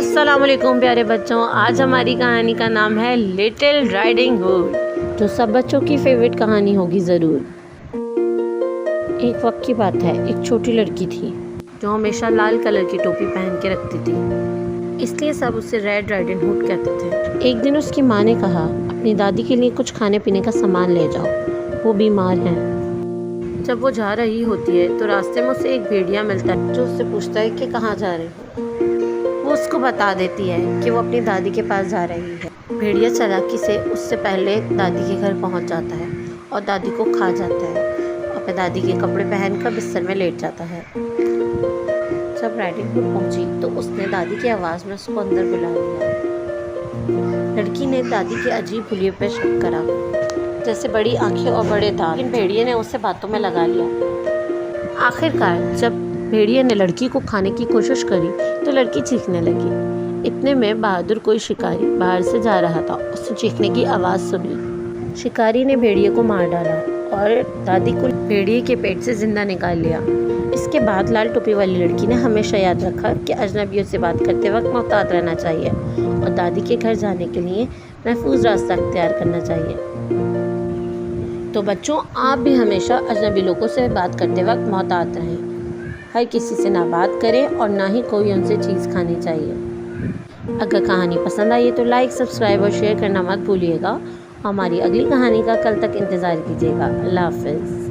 अस्सलाम वालेकुम प्यारे बच्चों। आज हमारी कहानी का नाम है लिटिल राइडिंग हुड, जो सब बच्चों की फेवरेट कहानी होगी ज़रूर। एक वक्त की बात है, एक छोटी लड़की थी जो हमेशा लाल कलर की टोपी पहन के रखती थी, इसलिए सब उसे रेड राइडिंग हुड कहते थे। एक दिन उसकी माँ ने कहा, अपनी दादी के लिए कुछ खाने पीने का सामान ले जाओ, वो बीमार हैं। जब वो जा रही होती है तो रास्ते में उसे एक भेड़िया मिलता है जो उससे पूछता है कि कहाँ जा रही हो। वो उसको बता देती है कि वो अपनी दादी के पास जा रही है। भेड़िया चालाकी से उससे पहले दादी के घर पहुंच जाता है और दादी को खा जाता है और अपने दादी के कपड़े पहनकर बिस्तर में लेट जाता है। जब राइडिंग हुड पहुंची तो उसने दादी की आवाज़ में उसको अंदर बुला लिया। लड़की ने दादी के अजीब हुलिये पर शक करा, जैसे बड़ी आंखें और बड़े दांत, लेकिन भेड़िए ने उसे बातों में लगा लिया। आखिरकार जब भेड़िए ने लड़की को खाने की कोशिश करी तो लड़की चीखने लगी। इतने में बहादुर कोई शिकारी बाहर से जा रहा था, उसने चीखने की आवाज़ सुनी। शिकारी ने भेड़िए को मार डाला और दादी को भेड़िए के पेट से जिंदा निकाल लिया। इसके बाद लाल टोपी वाली लड़की ने हमेशा याद रखा कि अजनबियों से बात करते वक्त मोहतात रहना चाहिए और दादी के घर जाने के लिए महफूज रास्ता अख्तियार करना चाहिए। तो बच्चों, आप भी हमेशा अजनबी लोगों से बात करते वक्त मोहतात रहें। हर किसी से ना बात करें और ना ही कोई उनसे चीज़ खानी चाहिए। अगर कहानी पसंद आई है तो लाइक, सब्सक्राइब और शेयर करना मत भूलिएगा। हमारी अगली कहानी का कल तक इंतज़ार कीजिएगा। अल्लाह हाफ़िज़।